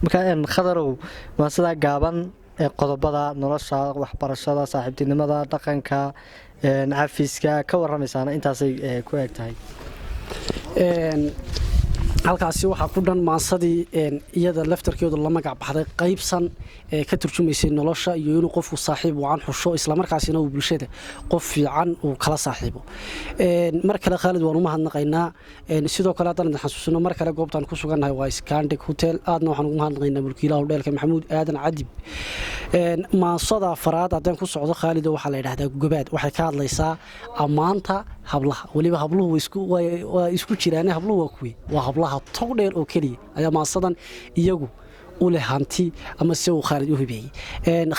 markaa khadarow waa sidaa gaaban ee qodobada nolosha waxbarashada saaxiibtinimada dhaqanka cafiska ka warramaysaana intaasay ku eeg tahay halkaasi waxaa ku dhan maansadii iyada laftarkeedu la magac baxday qaybsan ee ka turjumaysay nolosha iyo inuu qofku saaxiib wacan xusho islamarkaasina uu bulshada qof fiican uu kala saaxiibo mar kale khaalid waan u mahadnaqaynaa sidoo kale haddaan idin xasuusino mar kale goobtaan ku sugannahay waa Scandic Hotel aadna waxaan ugu mahadnaqaynaa mulkiilaha hodheelka maxamuud aadan cadib maansada afraad haddaan ku socdo khaalid waxaa la yidhaahdaa gobaad waxay ka hadlaysaa ammaanta hablaha waliba habluhu waa isku jiraan habluhu waa kuwi waa hablaha togdheer oo kaliya ayaa maasadan iyagu u leh hanti ama si uu khaalid u hibeeyey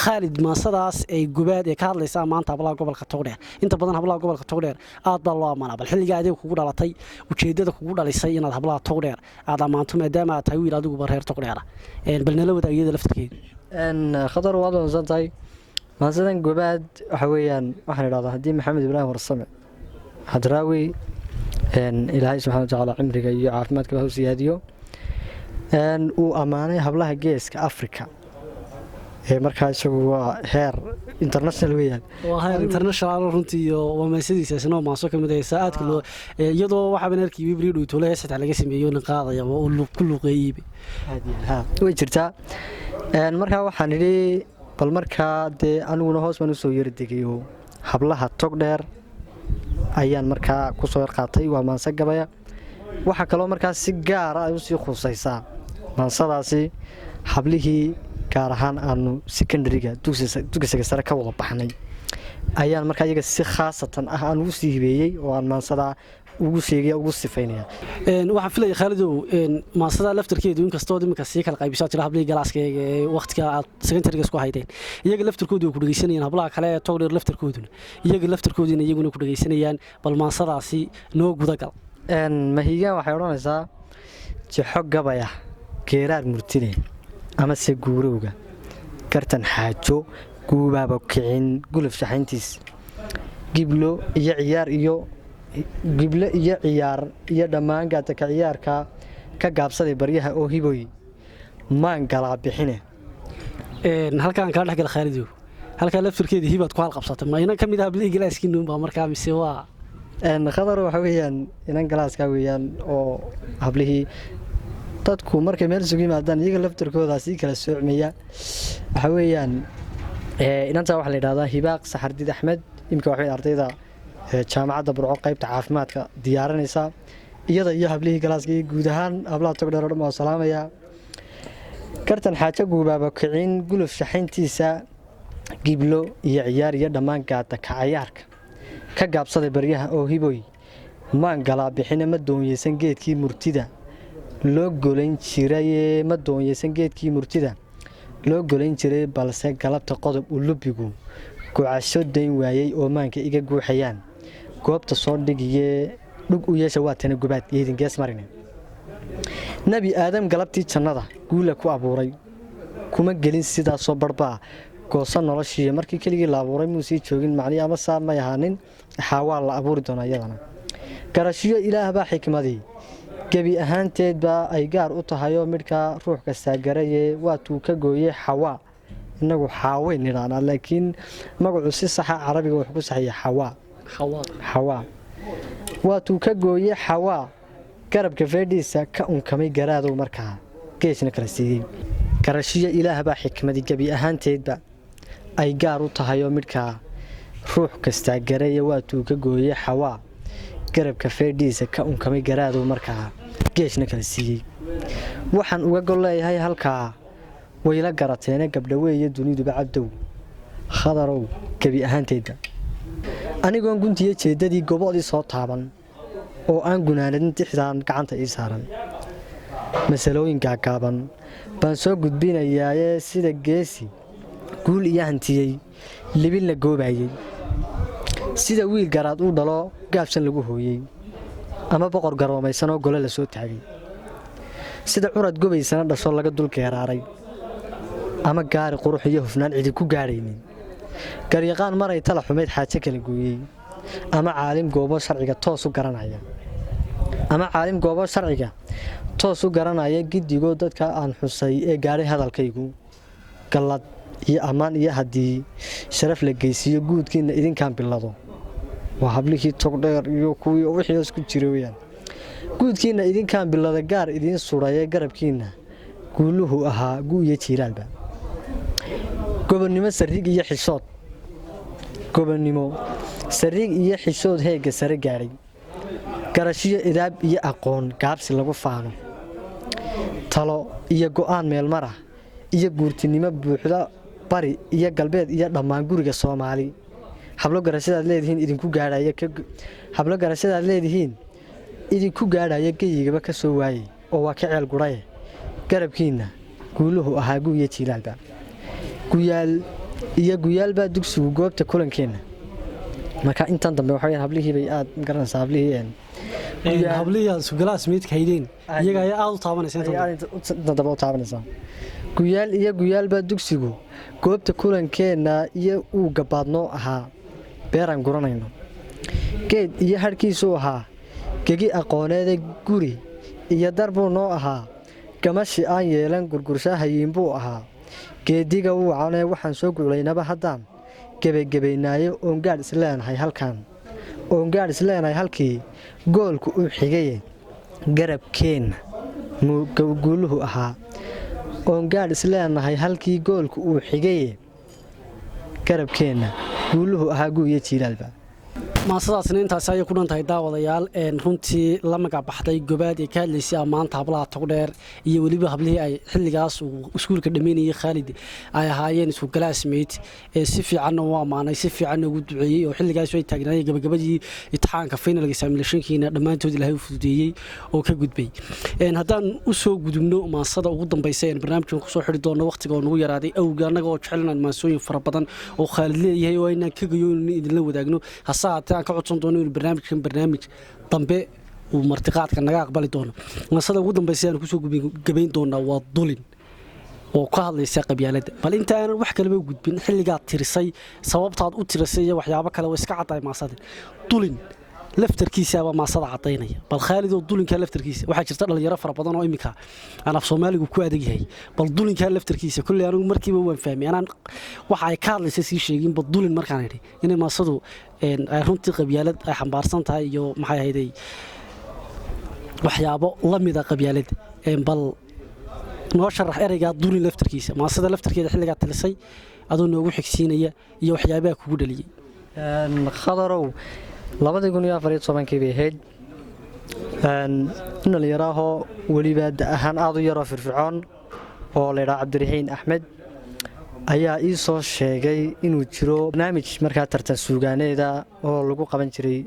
khaalid maasadaas ay gobaad ee ka hadlaysaa maanta hablaha gobolka togdheer inta badan hablaha gobolka togdheer aad baa loo ammaanaa bal xilliga adiga kugu dhalatay ujeedada kugu dhalisay inaad hablaha togdheer aad ammaanto maadaama aad tahay wiil adiguba reer togdheera bal nala wadaag iyada laftirkeeda khadar waad wanaagsan tahay maasadan gobaad waxa weeyaan waxaan idhahdaa haddii maxamed ibraahim warsame hadraawi ilaahay subxana watacaala cimriga iyo caafimaadkaba u siyaadiyo uu ammaanay hablaha geeska africa ee markaa isagu waa heer international weyaan waa heer international runtii iyo wamaasadiisaasna maaso ka mid ah saacadka loo iyadoo waxa baan arkay wibri dhowtole heesata laga sameeyo nin qaadaya oo ku luqeeyay way jirtaa markaa waxaan idhi bal markaa dee aniguna hoos baan usoo yara degayo hablaha togdheer ayaan markaa ku soo yarqaatay waa maanse gabaya waxaa kaloo markaa si gaara ay usii khusaysaa maansadaasi hablihii gaar ahaan aanu secondariga dugsiga sare ka wada baxnay ayaan markaa iyaga si khaasatan ah aan ugu sii hibeeyey oo aan maansadaa ugu sheegaya ugu sifaynaya waxaan filaya khaalidow maansada laftarkeedu inkastoo iminka sii kala qaybisaa jira hablihii galaaskayga ee waqtiga aad secondariga isku haydeen iyaga laftarkoodu way ku dhegeysanayaan hablaha kale ee togdheer laftarkooduna iyaga laftarkooduna iyaguna ku dhegeysanayaan bal maansadaasi noo gudagal mahiigaan waxay odhanaysaa jixo gabaya geeraar murtine amase guurowga gartan xaajo guubaaba kicin guluf shaxayntiis giblo iyo ciyaar iyo gible iyo ciyaar iyo dhammaan gaataka ciyaarka ka gaabsaday baryaha oo hiboy maan galaa bixine halkaan kaa dhexgala khaalidow halkaa laftirkeeda hibaad ku halqabsatay ma inan ka mid ah hablihii galaaskiinuun baa markaa mise waa khadar waxa weeyaan inan galaaska weeyaan oo hablihii dadku markay meel isugu yimaadaan iyaga laftirkooda sii kala soocmaya waxa weeyaan inantaa waxaa la yidhahdaa hibaaq saxardid axmed imika waxay ardayda jaamacadda burco qaybta caafimaadka diyaarinaysa iyada iyo hablihii galaaska iyo guud ahaan hablaha togdheer oo dhan waa salaamaya kartan xaajo guubaaba kicin guluf shaxayntiisa giblo iyo ciyaar iyo dhammaan gaada kacayaarka ka gaabsaday baryaha oo hiboy maan galaa bixine ma doonyeysan geedkii murtida loo golayn jiray ma doonyeysan geedkii murtida loo golayn jiray balse galabta qodob u lubigu gocasho dayn waayey oo maanka iga guuxayaan goobta soo dhigiyee dhug u yeesha waa tana gubaad yeedin gees marine nebi aadam galabtii jannada guula ku abuuray kuma gelin sidaasoo barbaa gooso noloshii markii keligii la abuuray muusii joogin macnii ama saa may ahaanin xaawaa la abuuri doona iyadana garashiyo ilaah baa xikmadii gebi ahaanteedba ay gaar u tahayoo midhkaa ruux kastaa garaye waatuu ka gooyey xawaa innagu xaaweyn nidhaanaa laakiin magacu si saxa carabiga wuxuu ku saxaya xawaa waatuu ka gooyey xawaa garabka feedhiisa ka unkamay garaadow markaa geesna kala siiyey garashiyo ilaah baa xikmadii gebi ahaanteedba ay gaar u tahayoo midhkaa ruux kastaa garaye waatuu ka gooyey xawaa garabka feedhiisa ka unkamay garaadow markaa geesna kala siiyey waxaan uga gol leeyahay halkaa wayla garateene gabdhaweeye duniduba cabdow khadarow gebi ahaanteedba anigoon guntiyo jeeddadii gobodii soo taaban oo aan gunaanadin dixdaan gacanta ii saaran masalooyin gaagaaban baan soo gudbinayaaye sida geesi guul iyo hantiyey libin la goobayey sida wiil garaad uu dhalo gaabsan lagu hooyey ama boqor garoomaysanoo gole la soo taagay sida curad gobaysana dhasho laga dul geeraaray ama gaari qurux iyo hufnaan cidi ku gaadhaynin garyaqaan maray tala xumayd xaajo kala gooyey ama caalim goobo sharciga toos u garanaya giddigoo dadka aan xusay ee gaadhay hadalkaygu gallad iyo ammaan iyo haddii sharaf la geysiiyo guudkiinna idinkaan bilado waa hablihii togdheer iyo kuwii wixii hoos ku jira weyaan guudkiinna idinkaan bilada gaar idiin sudhaye garabkiinna guuluhu ahaa gu'iyo jiilaalba gobonnimo sariig iyo xishood heegga sare gaadhay garashiyo idaab iyo aqoon gaabsi lagu faano talo iyo go'aan meelmarah iyo guurtinimo buuxda bari iyo galbeed iyo dhammaan guriga soomaali hablo garashadaad leedihiin idinku gaadhaya geyigaba ka soo waayey oo waa ka ceel gudhaye garabkiinna guuluhu ahaa gu'iyo jiilaalba guyaalbaa dugsigu goobta kulankeenna marka intan dambe waxaa hablihiibay aad garanaysaa hablihii aad sugalaas meydka haydeen iyaga ayaa aad u taabanaysaa guyaalbaa dugsigu goobta kulankeenna iyo uu gabaadnoo ahaa beeraan guranayno geed iyo hadhkiisuu ahaa gegi aqooneede guri iyo darbuu noo ahaa gamashi aan yeelan gurgurshahayiinbuu ahaa geediga wuu canee waxaan soo guclaynaba haddaan gebagebaynaayo oongaadh isleenahay halkii goolku uu xigaye garabkeenna guuluhu ahaa oongaadh isleenahay halkii goolku uu xigaye garabkeenna guuluhu ahaa gu'iyo jiilaalba maasadaasna intaasi ayay ku dhan tahay daawadayaal runtii la magac baxday gobaad ee ka hadlaysay ammaanta hablaha togdheer iyo weliba hablihii ay xilligaas uu iskuulka dhammeynayay khaalid ay ahaayeen isku galaasmeyd si fiicanna u ammaanay si fiicanna ugu duceeyey oo xilligaas ay taagnaayeen gabagabadii imtixaanka finalka examinationkiina dhammaantood ilaahay u fududeeyey oo ka gudbay haddaan u soo gudubno maasada ugu dambaysa barnaamijkan kusoo xidhi doonno waqtiga oo nagu yaraaday awga annaga oo jecelnaan maasooyin fara badan oo khaalid leeyahay oo aynaan ka gayoon idinla wadaagno hase haatee aan ka codsan doono inuu barnaamij dambe uu martiqaadka naga aqbali doono maasada ugu dambaysa aan kusoo gabayn doonaa waa dulin oo ka hadlaysa qabyaaladda bal intaanan wax kaleba gudbin xilligaad tirisay sababtaad u tirisay iyo waxyaabo kale oo iska caddaay maasada dulin laftarkiisaaba maasada cadaynaya bal khaalidoo dulinkaa laftarkiisa waxaa jirta dhalinyaro fara badan oo iminka aan af soomaaligu ku adag yahay bal dulinkaa laftarkiisa kolley anigu markiiba waan fahmay anaan waxa ay ka hadlaysa sii sheegin bal dulin markaan idhi inay maasadu ay runtii qabyaalad ay xambaarsan tahay iyo maxay ahayday waxyaabo la mida qabyaalada bal noo sharax ereygaa dulin laftarkiisa maasada laftarkeeda xilligaa talisay adoo noogu xigsiinaya iyo waxyaabaha kugu dhaliyey khadarow 2014 bay ahayd in dhalinyaraahoo weliba da ahaan aad u yaroo firfircoon oo la yidhaha cabdiraxiin axmed ayaa ii soo sheegay inuu jiro barnaamij markaa tartan suugaaneeda oo lagu qaban jiray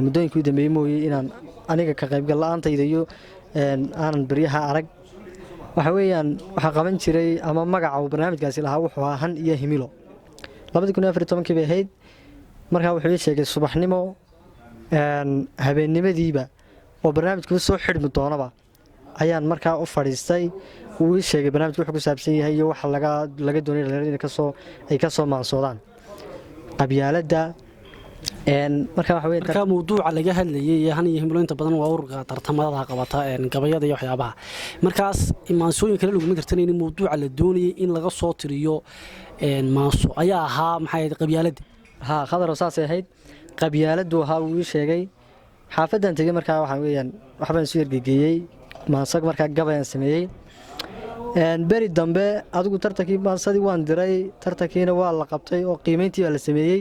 muddooyinkii u dambeeyey mooye inaan aniga ka qaybgal la'aantayda iyo aanan beryaha arag waxa weeyaan waxaa qaban jiray ama magaca uu barnaamijkaasi lahaa wuxuu ahaa han iyo himilo 2014 bay ahayd markaa wuxuu ii sheegay subaxnimo habeennimadiiba oo barnaamijku soo xidhmi doonaba ayaan markaa u fadhiistay uu ii sheegay barnaamijku wuxuu ku saabsan yahay iyo waxa laga doonay dhalinyarada ay ka soo maansoodaan qabyaaladda markaa waxa weeye markaa mawduuca laga hadlayay han iyo himilo inta badan waa ururka tartamada qabata gabayada iyo waxyaabaha markaas maansooyin kale laguma tartanaynin mawduuca la doonayay in laga soo tiriyo maanso ayaa ahaa maxay ahayd qabyaaladda khadar saasay ahayd qabyaaladdu ahaa wuu ii sheegay xaafadan tegey markaa waxaan weeyaan waxbaan isu ergegeeyey maansag markaa gabayaan sameeyey beri dambe adigu tartankii maansadii waan diray tartankiina waa la qabtay oo qiimayntii baa la sameeyey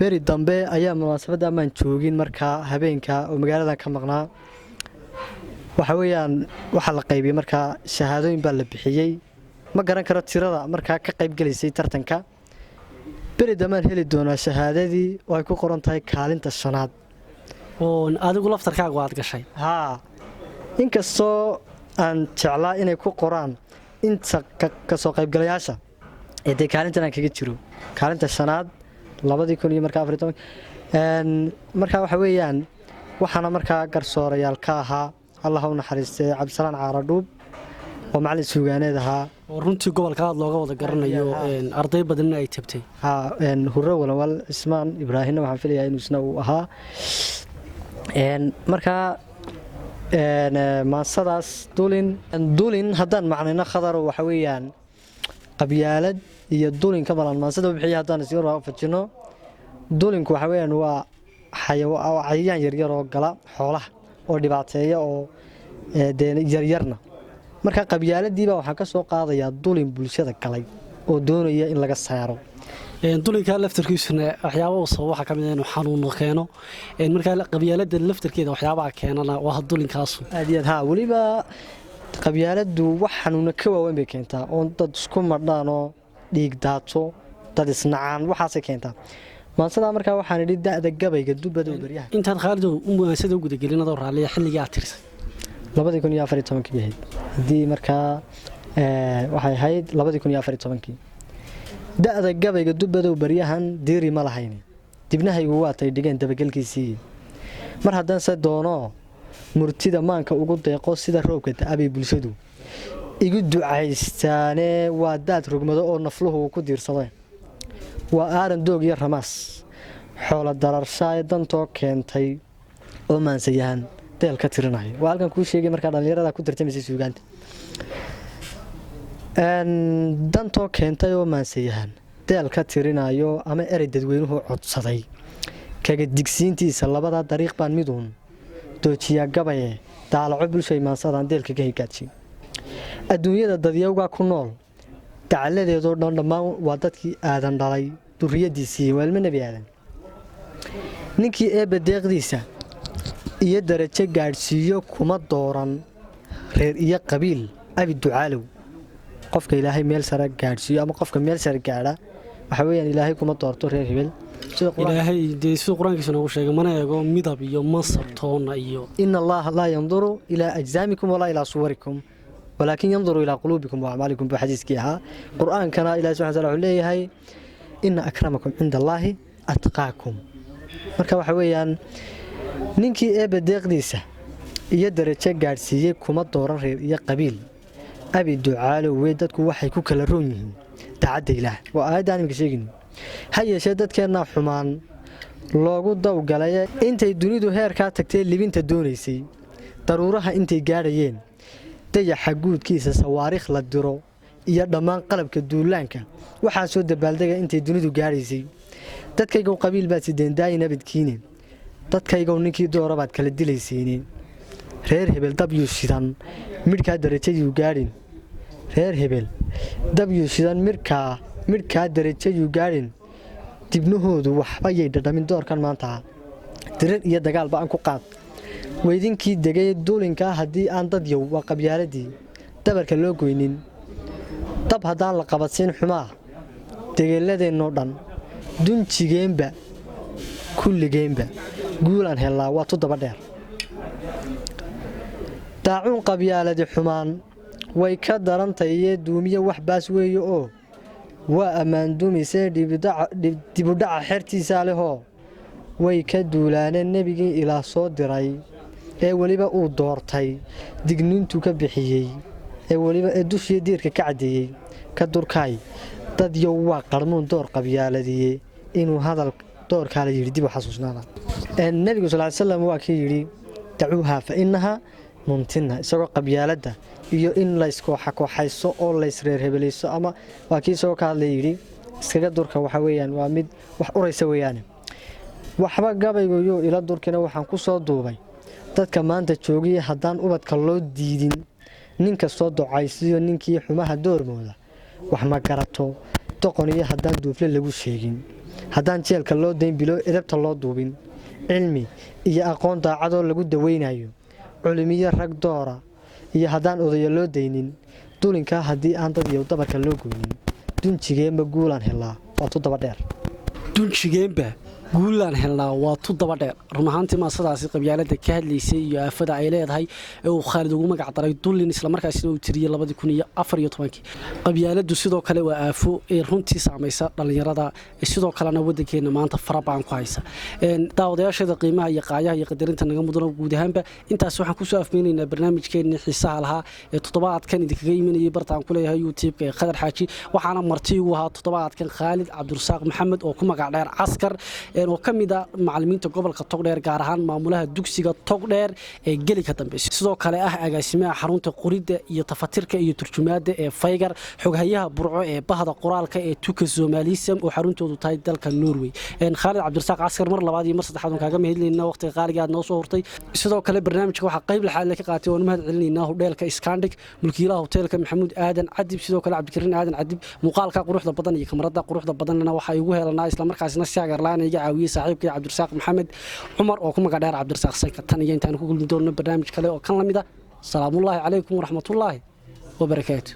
beri dambe ayaa munaasabadda amaan joogin markaa habeenka oo magaaladan ka maqnaa waxa weeyaan waxaa la qaybiyey markaa shahaadooyin baa la bixiyey ma garan karo tirada markaa ka qayb gelaysay tartanka beri dambeaan heli doonaa shahaadadii oo ay ku qoran tahay kaalinta 5aad oo adigu laftarkaagu aad gashay inkastoo aan jeclaa inay ku qoraan inta ka soo qaybgalayaasha ee dee kaalintan aan kaga jiro kaalinta 5aad 2014 markaa waxa weeyaan waxaana markaa garsoorayaal ka ahaa allah u naxariistay cabdisalaan caaradhuub oo macallin suugaaneed ahaa oo runtii gobolka aad looga wada garanayo arday badanna ay tabtay hurre walawal cismaan ibraahimna waxaan filayaa inuu isna uu ahaa markaa maansadaas dulin haddaan macnayno khadaro waxa weeyaan qabyaalad iyo dulin ka balan maansada u bixiya haddaan isga fajino dulinku waxa weeyaan waa cayayaan yaryar oo gala xoolaha oo dhibaateeya oo yaryarna marka qabyaaladiiba waxaa ka soo qaadayaa dulin bulshada galay oo doonaya in laga saaro dulinka laftarkiisuna waxyaabo uu sabab waxa kamid ah inuu xanuun keeno marka qabyaalada laftarkeeda waxyaabaha keenana waa dulinkaasu aad waliba qabyaaladu wax xanuun ka waaweyn bay keentaa oo dad isku madhaano dhiig daato dad isnacaan waxaas ay keentaa maansada markaa waxaan idhi da'da gabayga dubada baryaha intaad Khaalido maansada ugu gudagelinado raaliya xilliga aad tirsay 2014 ahayd hadii markaa waxay ahayd 2014 da'da gabayga dubada baryahan diiri ma lahayn dibnahaygu waa tay dhigeen dabagalkiisii mar haddaan se doono murtida maanka ugu deeqo sida roobka da'abay bulshadu igu ducaystaane waa daad rugmado oo nafluhu ku diirsaday waa aaran doog iyo ramaas xoola dararshaay dantoo keentay oo maansayahan deel ka tirinayo waa halkan kuu sheegay markaa dhalinyarada ku tartamaysay suugaanta dantoo keentay oo maansayahan deel ka tirinayo ama erey dadweynuhu codsaday kaga digsiintiisa labada dariiq baan miduun doojiya gabaye daalaco bulshay maansadaan deelka ka higaaji adduunyada dadyawga ku nool dacaladeedoo dhan dhammaan waa dadkii aadan dhalay duriyadiisii waa ilmo nebi aadan ninkii eebba deeqdiisa iyo darajo gaadhsiiyo kuma dooran reer iyo qabiil abi ducaalow qofka ilaahay meel sare gaadhsiiyo ama qofka meel sare gaadha waxa weeyaan ilaahay kuma doorto reer hebel ilaahay dee siduu quraankiisa noogu sheegay mana eego midab iyo mansab toona iyo inna allaha laa yanduru ilaa ajsaamikum walaa ilaa suwarikum walaakin yanduru ilaa quluubikum wa acmaalikum buu xadiiskii ahaa qur-aankana ilahi subxana wataala wuxuu leeyahay inna akramakum cinda allaahi atqaakum marka waxa weeyaan ninkii eebba deeqdiisa iyo darajo gaadhsiiyey kuma dooran reer iyo qabiil abi ducaalowe dadku waxay ku kala roon yihiin daacadda ilaah waa aayadda animka sheegin ha yeeshee dadkeennaa xumaan loogu dawgalay intay dunidu heerkaa tagtay libinta doonaysay daruuraha intay gaadhayeen dayaxa guudkiisa sawaariikh la diro iyo dhammaan qalabka duulaanka waxaa soo dabaaldega intay dunidu gaadhaysay dadkaygow qabiil baad sideendaayin abadkiine dadkaygow ninkii doora baad kala dilaysiine reer hebel dabyuu shidan midhkaa darajayuu gaadhin reer hebel dabyuu shidan midhkaa darajayuu gaadhin dibnahoodu waxba yay dhadhamin doorkan maanta dirir iyo dagaalba aan ku qaad weydinkii degay duulinkaa haddii aan dadyow waa qabyaaladii dabarka loo goynin dab haddaan la qabadsiin xumaa degeelladeennoo dhan dunjigeenba kulligeenba guulaan hellaa waa tudaba dheer daacuun qabyaaladi xumaan way ka darantay iyo duumiye wax baas weeye oo waa ammaan dumisee dibudhaca xertiisaa lehoo way ka duulaaneen nebigii ilaah soo diray ee weliba uu doortay digniintuu ka bixiyey ee weliba ee dushiyo diirka ka caddeeyey ka durkaay dadyow waa qarmuun door qabyaaladiye inuu hadal doorkaa la yidhi dib u xasuusnaada nebigu sal ly slam waa kii yidhi dacuuhaa fa innahaa mumtina isagoo qabyaaladda iyo in layskooxakooxayso oo laysreerhebelayso ama waa kii isagoo ka hadlay yidhi iskaga durka waxa weyaan waa mid wax uraysa weeyaane waxba gabaygoyo ila durkina waxaan ku soo duubay dadka maanta joogiya haddaan ubadka loo diidin nin kastoo ducaysiyo ninkii xumaha doormooda wax ma garato doqon iyo haddaan duufle lagu sheegin haddaan jeelka loo dayn bilo edabta loo duubin cilmi iyo aqoon daacadoo lagu dawaynayo culimiyo rag doora iyo haddaan odaya loo daynin dulinkaa haddii aan dad iyo dabarka loo goynin dunjigeenba guulaan hellaa waa tudaba dheer dunjigeenba guulaan helnaa waa tudaba dheer run ahaantii maasadaasi qabyaalada ka hadlaysay iyo aafada ay leedahay ee uu Khaalid ugu magac daray dullin isla markaasina uu tiriyay 2014 qabyaaladu sidoo kale waa aafo ee runtii saamaysa dhalinyarada sidoo kalena wadankeena maanta farabaan ku haysa daawadayaasha qiimaha iyo qaayaha iyo qadarinta naga mudan guud ahaanba intaas waxaan ku soo afmeenaynaa barnaamijkeena xiisaha lahaa ee toddobaadkan idinkaga imanayay bartaan ku leeyahay YouTube-ka ee Qadar Xaaji waxaana marti ugu ahaa toddobaadkan Khaalid Cabdirasaaq Maxamed oo ku magac dheer Askar oo kamida macallimiinta gobolka Togdheer gaar ahaan maamulaha dugsiga Togdheer ee geli ka dambeeyay sidoo kale ah agaasimaha xarunta qorida iyo tafatirka iyo turjumaada ee Faygar xoghayaha burco ee bahda qoraalka ee Tuka Somalism oo xaruntoodu tahay dalka Norway Khaalid Cabdirasaaq Askar mar labaad iyo mar saddexaad kaaga mahadcelinaa waqtiga qaaliga aad noo soo hortay sidoo kale barnaamijka waxa qayb laxaad ka qaatay oo mahadcelinaa hoteelka Scandic mulkiilaha hoteelka Maxamuud Aadan Cadib sidoo kale Cabdikariin Aadan Cadib muuqaalka quruxda badan iyo kamarada quruxda badanna waxa ay ugu helanaa isla markaasina Shaagarlaan عاوية صاحبك عبد الرزاق محمد عمر وكم قدر عبد الرزاق سيك تاني أنت أنا كل دون برنامج كله وكان لمده السلام الله عليكم ورحمة الله وبركاته.